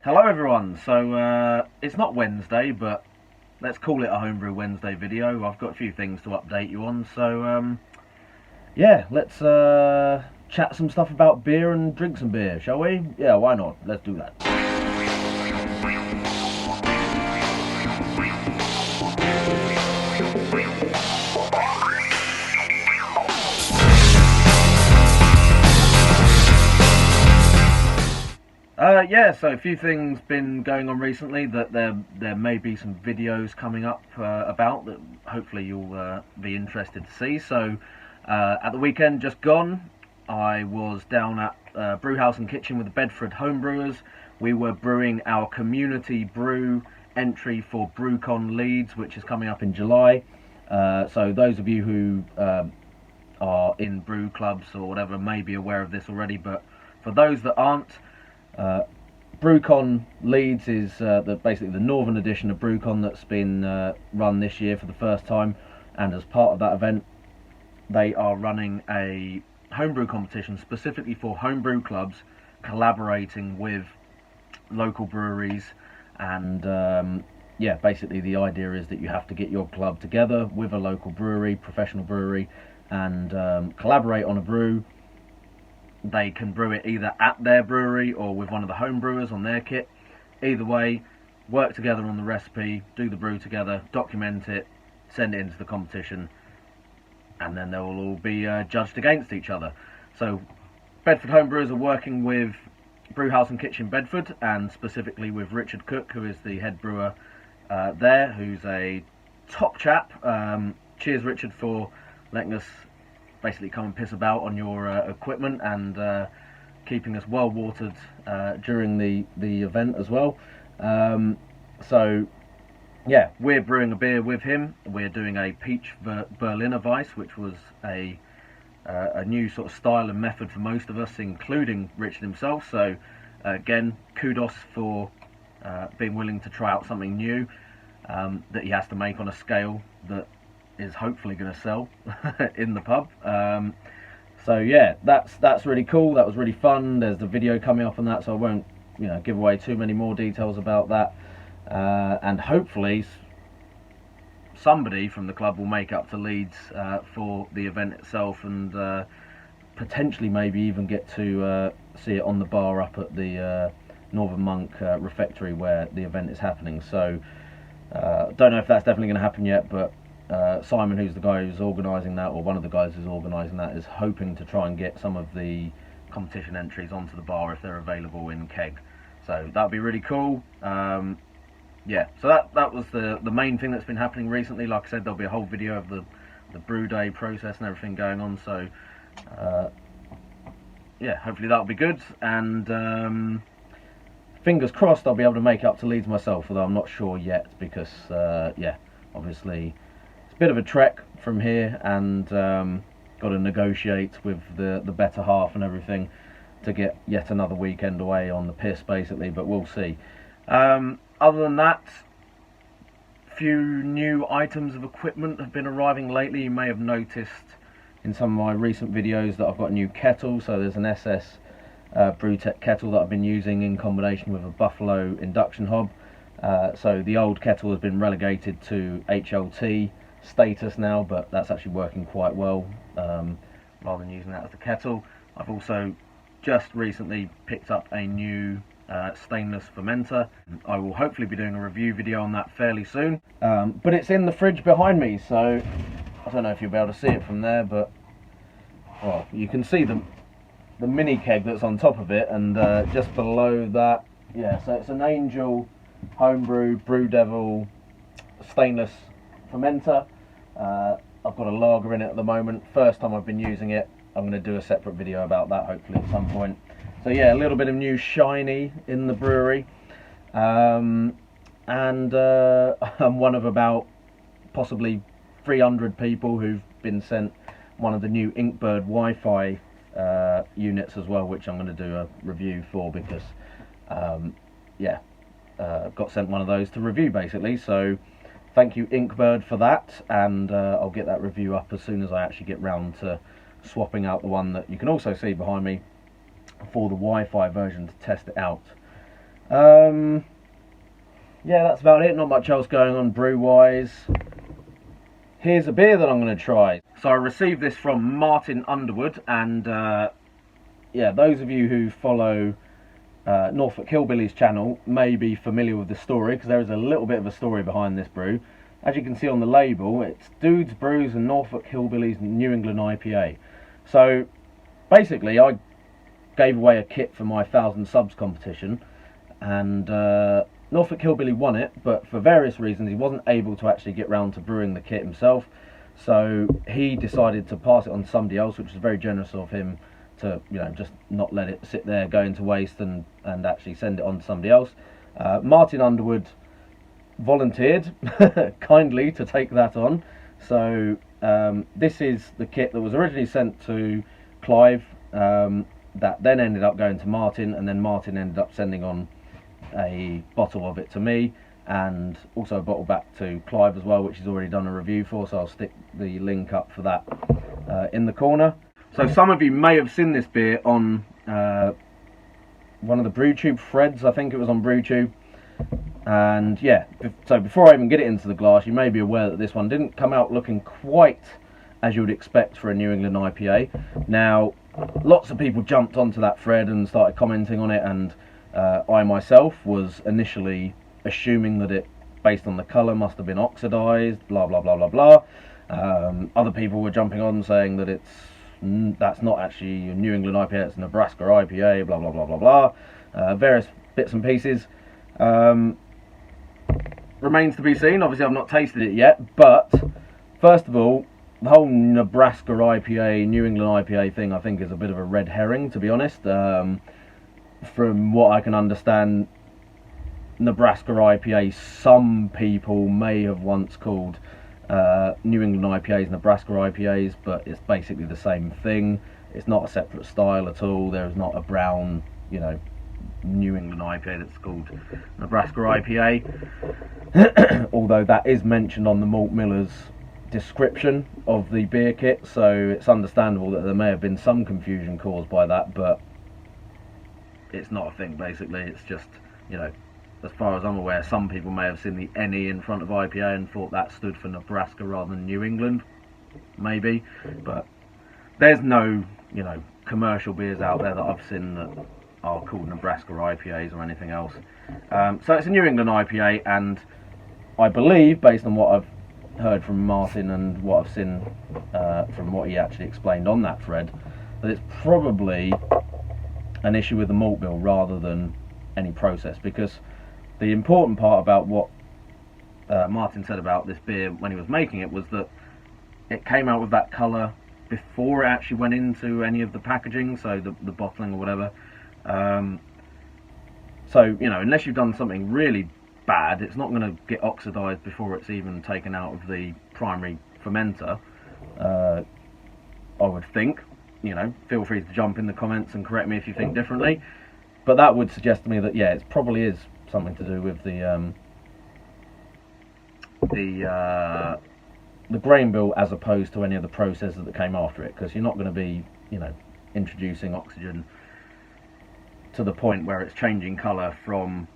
Hello everyone, so it's not Wednesday, but let's call it a Homebrew Wednesday video. I've got a few things to update you on, so yeah, let's chat some stuff about beer and drink some beer, shall we? Yeah, why not? Let's do that. Yeah, so a few things been going on recently that there may be some videos coming up about that hopefully you'll be interested to see. So at the weekend just gone, I was down at Brewhouse and Kitchen with the Bedford Homebrewers. We were brewing our community brew entry for BrewCon Leeds, which is coming up in July. So those of you who are in brew clubs or whatever may be aware of this already, but for those that aren't, BrewCon Leeds is basically the northern edition of BrewCon that's been run this year for the first time, and as part of that event they are running a homebrew competition specifically for homebrew clubs, collaborating with local breweries. And yeah, basically the idea is that you have to get your club together with a local brewery, professional brewery, and collaborate on a brew. They can brew it either at their brewery or with one of the home brewers on their kit. Either way, work together on the recipe, do the brew together, document it, send it into the competition, and then they will all be judged against each other. So Bedford Homebrewers are working with Brewhouse and Kitchen Bedford, and specifically with Richard Cook, who is the head brewer there, who's a top chap. Cheers Richard for letting us basically come and piss about on your equipment and keeping us well watered during the event as well. So yeah, we're brewing a beer with him. We're doing a peach Berliner Weiss, which was a new sort of style and method for most of us, including Richard himself. So again, kudos for being willing to try out something new that he has to make on a scale that is hopefully going to sell in the pub. So yeah, that's really cool. That was really fun. There's the video coming up on that, so I won't give away too many more details about that. And hopefully somebody from the club will make up to Leeds for the event itself, and potentially maybe even get to see it on the bar up at the Northern Monk Refectory where the event is happening. So don't know if that's definitely going to happen yet, but Simon, who's the guy who's organising that, or one of the guys who's organising that, is hoping to try and get some of the competition entries onto the bar if they're available in keg. So that would be really cool. Yeah, so that was the main thing that's been happening recently. Like I said, there'll be a whole video of the brew day process and everything going on. So yeah, hopefully that'll be good. And fingers crossed I'll be able to make it up to Leeds myself, although I'm not sure yet, because yeah, obviously a bit of a trek from here, and got to negotiate with the better half and everything to get yet another weekend away on the piss basically, but we'll see. Other than that, few new items of equipment have been arriving lately. You may have noticed in some of my recent videos that I've got a new kettle. So there's an SS Brewtech kettle that I've been using in combination with a Buffalo induction hob. So the old kettle has been relegated to HLT status now, but that's actually working quite well, rather than using that as the kettle. I've also just recently picked up a new stainless fermenter. I will hopefully be doing a review video on that fairly soon, but it's in the fridge behind me, so I don't know if you'll be able to see it from there, but well, you can see the mini keg that's on top of it, and just below that, yeah, so it's an Angel Homebrew Brew Devil stainless fermenter. I've got a lager in it at the moment. First time I've been using it. I'm going to do a separate video about that hopefully at some point. So yeah, a little bit of new shiny in the brewery, and I'm one of about possibly 300 people who've been sent one of the new Inkbird Wi-Fi units as well, which I'm going to do a review for, because yeah, got sent one of those to review basically. So thank you Inkbird for that, and I'll get that review up as soon as I actually get round to swapping out the one that you can also see behind me for the Wi-Fi version to test it out. Yeah, that's about it. Not much else going on brew-wise. Here's a beer that I'm going to try. So I received this from Martin Underwood, and yeah, those of you who follow Norfolk Hillbillies channel may be familiar with the story, because there is a little bit of a story behind this brew. As you can see on the label, it's Dudes, Brews and Norfolk Hillbillies New England IPA. So basically I gave away a kit for my 1000 subs competition, and Norfolk Hillbilly won it, but for various reasons he wasn't able to actually get round to brewing the kit himself, so he decided to pass it on to somebody else, which was very generous of him to, you know, just not let it sit there going to waste and actually send it on to somebody else. Martin Underwood volunteered kindly to take that on, so this is the kit that was originally sent to Clive, that then ended up going to Martin, and then Martin ended up sending on a bottle of it to me, and also a bottle back to Clive as well, which he's already done a review for, so I'll stick the link up for that in the corner. So some of you may have seen this beer on one of the BrewTube threads. I think it was on BrewTube. And yeah, so before I even get it into the glass, you may be aware that this one didn't come out looking quite as you would expect for a New England IPA. Now, lots of people jumped onto that thread and started commenting on it, and I myself was initially assuming that it, based on the colour, must have been oxidised, blah blah blah blah blah. Other people were jumping on saying that that's not actually a New England IPA, it's a Nebraska IPA, blah blah blah blah blah. Various bits and pieces. Remains to be seen. Obviously I've not tasted it yet, but first of all, the whole Nebraska IPA, New England IPA thing, I think is a bit of a red herring, to be honest. From what I can understand, Nebraska IPA, some people may have once called New England IPAs Nebraska IPAs, but it's basically the same thing. It's not a separate style at all. There is not a brown, you know, New England IPA that's called Nebraska IPA. Although that is mentioned on the Malt Miller's description of the beer kit, so it's understandable that there may have been some confusion caused by that, but it's not a thing. Basically it's just, you know, as far as I'm aware, some people may have seen the NE in front of IPA and thought that stood for Nebraska rather than New England, maybe, but there's no, you know, commercial beers out there that I've seen that are called Nebraska IPAs or anything else. So it's a New England IPA, and I believe, based on what I've heard from Martin and what I've seen from what he actually explained on that thread, that it's probably an issue with the malt bill rather than any process, because the important part about what Martin said about this beer when he was making it was that it came out with that colour before it actually went into any of the packaging, so the bottling or whatever. So, you know, unless you've done something really bad, it's not going to get oxidised before it's even taken out of the primary fermenter, I would think. You know, feel free to jump in the comments and correct me if you think differently, but that would suggest to me that, yeah, it probably is something to do with the grain bill as opposed to any of the processes that came after it, because you're not going to be, you know, introducing oxygen to the point where it's changing colour from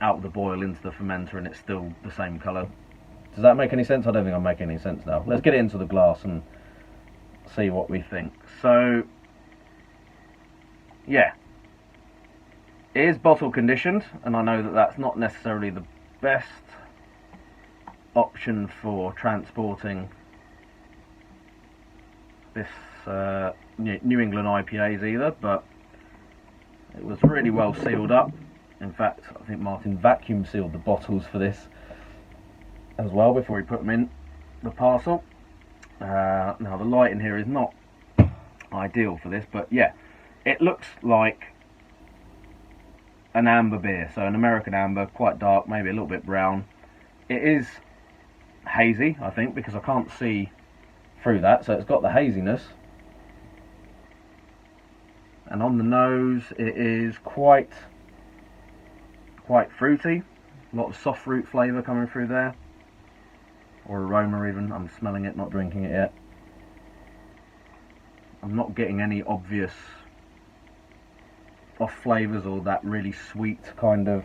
out of the boil into the fermenter and it's still the same colour. Does that make any sense? I don't think I'm making any sense now. Let's get it into the glass and see what we think. So, yeah, it is bottle conditioned, and I know that that's not necessarily the best option for transporting this New England IPAs either, but it was really well sealed up. In fact, I think Martin vacuum sealed the bottles for this as well before he put them in the parcel. Now the light in here is not ideal for this, but yeah, it looks like an amber beer, so an American amber, quite dark, maybe a little bit brown. It is hazy, I think, because I can't see through that, so it's got the haziness. And on the nose it is quite fruity, a lot of soft fruit flavour coming through there, or aroma even. I'm smelling it, not drinking it yet. I'm not getting any obvious off flavours or that really sweet kind of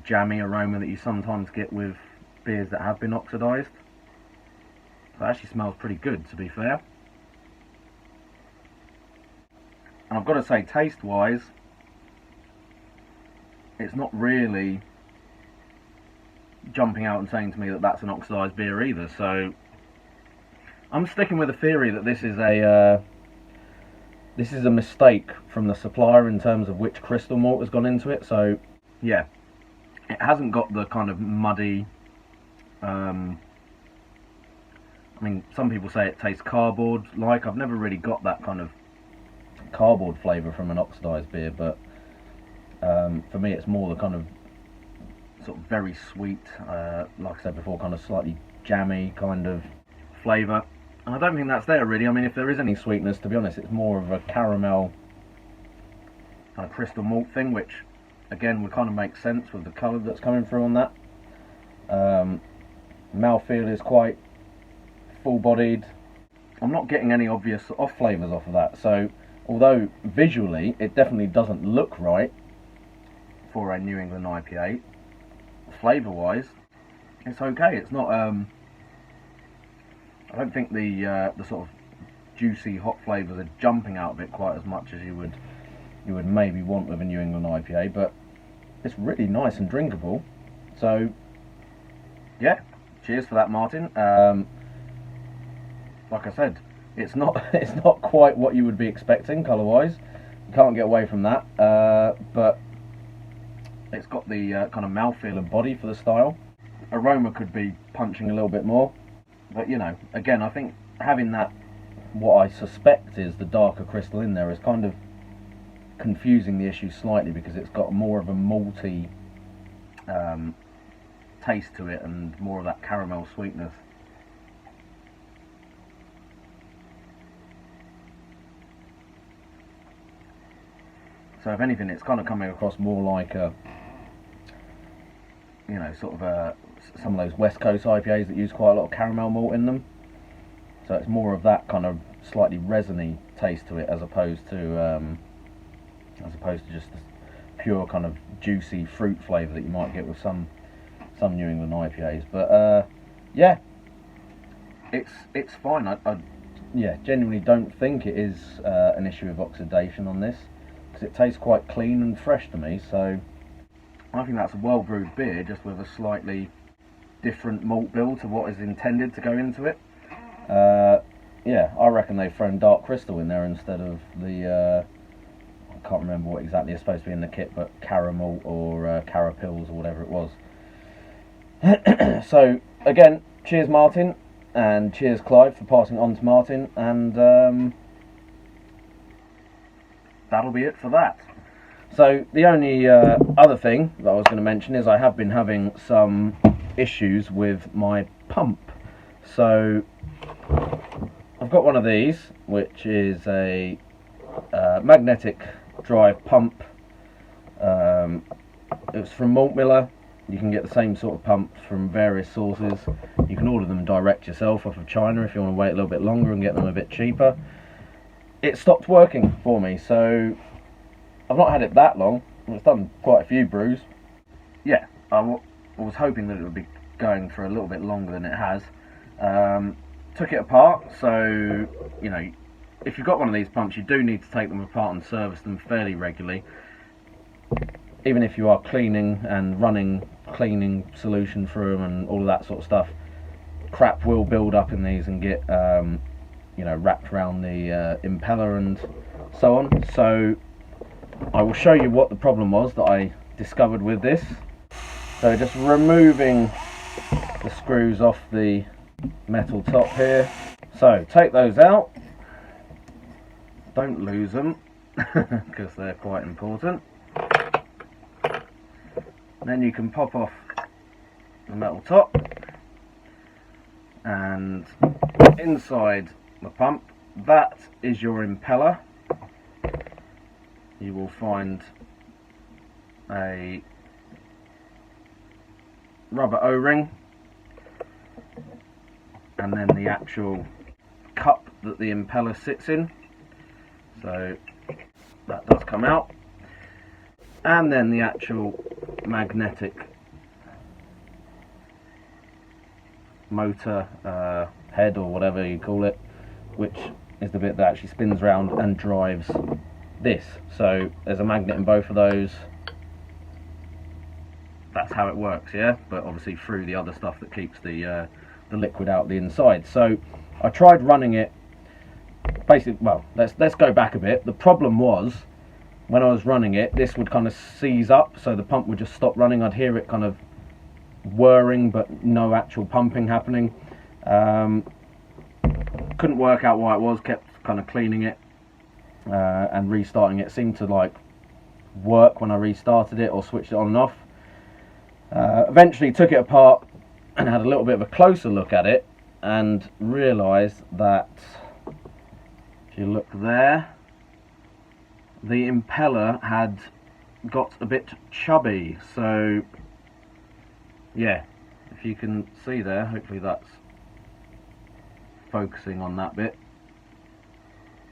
jammy aroma that you sometimes get with beers that have been oxidised. So it actually smells pretty good, to be fair. And I've got to say, taste wise, it's not really jumping out and saying to me that that's an oxidised beer either. So I'm sticking with the theory that this is a mistake from the supplier in terms of which crystal malt has gone into it. So yeah, it hasn't got the kind of muddy, I mean, some people say it tastes cardboard like. I've never really got that kind of cardboard flavour from an oxidised beer, but for me it's more the kind of sort of very sweet, like I said before, kind of slightly jammy kind of flavour. And I don't think that's there really. I mean, if there is any sweetness, to be honest, it's more of a caramel kind of crystal malt thing, which again would kind of make sense with the colour that's coming through on that. Mouthfeel is quite full-bodied. I'm not getting any obvious off flavours off of that, so although visually it definitely doesn't look right for a New England IPA, flavour wise it's okay. It's not I don't think the sort of juicy hot flavours are jumping out of it quite as much as you would maybe want with a New England IPA, but it's really nice and drinkable. So yeah, cheers for that, Martin. Like I said, it's not quite what you would be expecting colour wise. You can't get away from that, but it's got the kind of mouthfeel and body for the style. Aroma could be punching a little bit more, but you know, again, I think having that, what I suspect is the darker crystal in there, is kind of confusing the issue slightly, because it's got more of a malty taste to it and more of that caramel sweetness. So if anything, it's kind of coming across more like a, you know, sort of some of those West Coast IPAs that use quite a lot of caramel malt in them. So it's more of that kind of slightly resiny taste to it, as opposed to just the pure kind of juicy fruit flavour that you might get with some New England IPAs. But yeah, it's fine. I genuinely don't think it is an issue of oxidation on this, because it tastes quite clean and fresh to me. So I think that's a well brewed beer, just with a slightly different malt bill to what is intended to go into it. Yeah, I reckon they've thrown dark crystal in there instead of the I can't remember what exactly is supposed to be in the kit, but caramel or carapils or whatever it was. So again, cheers Martin, and cheers Clive for passing it on to Martin, and that'll be it for that. So the only other thing that I was going to mention is I have been having some issues with my pump. So I've got one of these, which is a magnetic drive pump. It's from Malt Miller. You can get the same sort of pump from various sources. You can order them direct yourself off of China if you want to wait a little bit longer and get them a bit cheaper. It stopped working for me, so I've not had it that long. It's done quite a few brews. Yeah, I was hoping that it would be going for a little bit longer than it has. Took it apart, so you know, if you've got one of these pumps, you do need to take them apart and service them fairly regularly. Even if you are cleaning and running cleaning solution through them and all of that sort of stuff, crap will build up in these and get you know, wrapped around the impeller and so on. So I will show you what the problem was that I discovered with this. So just removing the screws off the metal top here. So take those out, don't lose them because they're quite important. Then you can pop off the metal top, and inside the pump, that is your impeller. You will find a rubber O-ring, and then the actual cup that the impeller sits in. So that does come out. And then the actual magnetic motor head, or whatever you call it, which is the bit that actually spins around and drives this. So there's a magnet in both of those. That's how it works, yeah, but obviously through the other stuff that keeps the liquid out the inside. So I tried running it basically. Well, let's go back a bit. The problem was, when I was running it, this would kind of seize up, so the pump would just stop running. I'd hear it kind of whirring, but no actual pumping happening. Couldn't work out why it was. Kept kind of cleaning it and restarting it. Seemed to like work when I restarted it or switched it on and off. Eventually took it apart and had a little bit of a closer look at it, and realised that if you look there, the impeller had got a bit chubby. So yeah, if you can see there, hopefully that's focusing on that bit.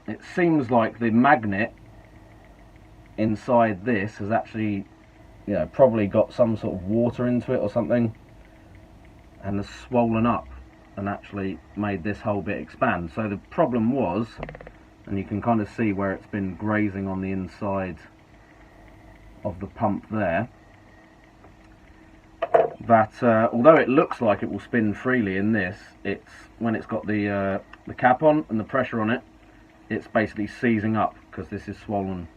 It seems like the magnet inside this has actually, you know, probably got some sort of water into it or something, and has swollen up and actually made this whole bit expand. So the problem was, and you can kind of see where it's been grazing on the inside of the pump there, that although it looks like it will spin freely in this, it's when it's got the cap on and the pressure on it, it's basically seizing up because this is swollen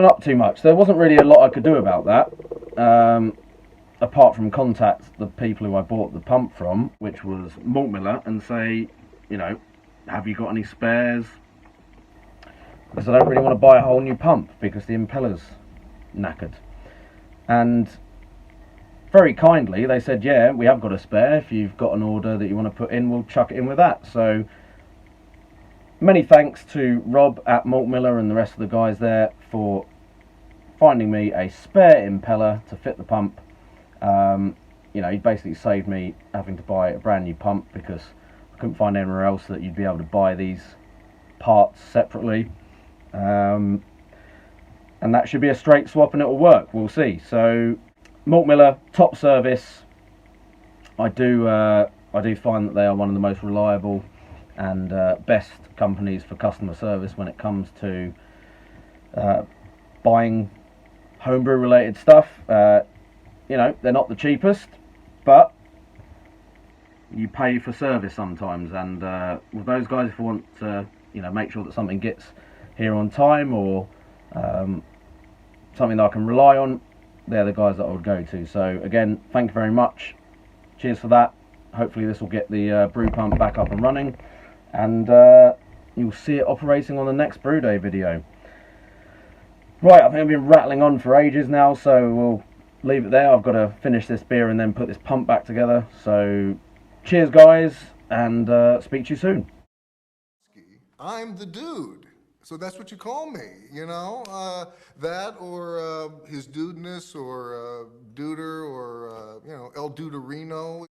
up too much. There wasn't really a lot I could do about that, apart from contact the people who I bought the pump from, which was Malt Miller, and say, you know, have you got any spares? Because I don't really want to buy a whole new pump because the impeller's knackered. And very kindly they said, yeah, we have got a spare. If you've got an order that you want to put in, we'll chuck it in with that. So many thanks to Rob at Malt Miller and the rest of the guys there for finding me a spare impeller to fit the pump. You know, he basically saved me having to buy a brand new pump, because I couldn't find anywhere else that you'd be able to buy these parts separately. And that should be a straight swap and it'll work. We'll see. So Malt Miller, top service. I do find that they are one of the most reliable and best companies for customer service when it comes to buying homebrew related stuff. You know, they're not the cheapest, but you pay for service sometimes, and with those guys, if you want to, you know, make sure that something gets here on time, or something that I can rely on, they're the guys that I would go to. So again, thank you very much. Cheers for that. Hopefully this will get the brew pump back up and running, and you'll see it operating on the next brew day video. Right, I think I've been rattling on for ages now, so we'll leave it there. I've got to finish this beer and then put this pump back together. So cheers guys, and speak to you soon. I'm the dude. So that's what you call me, you know? That, or his dudeness, or Duder, or, you know, El Duderino.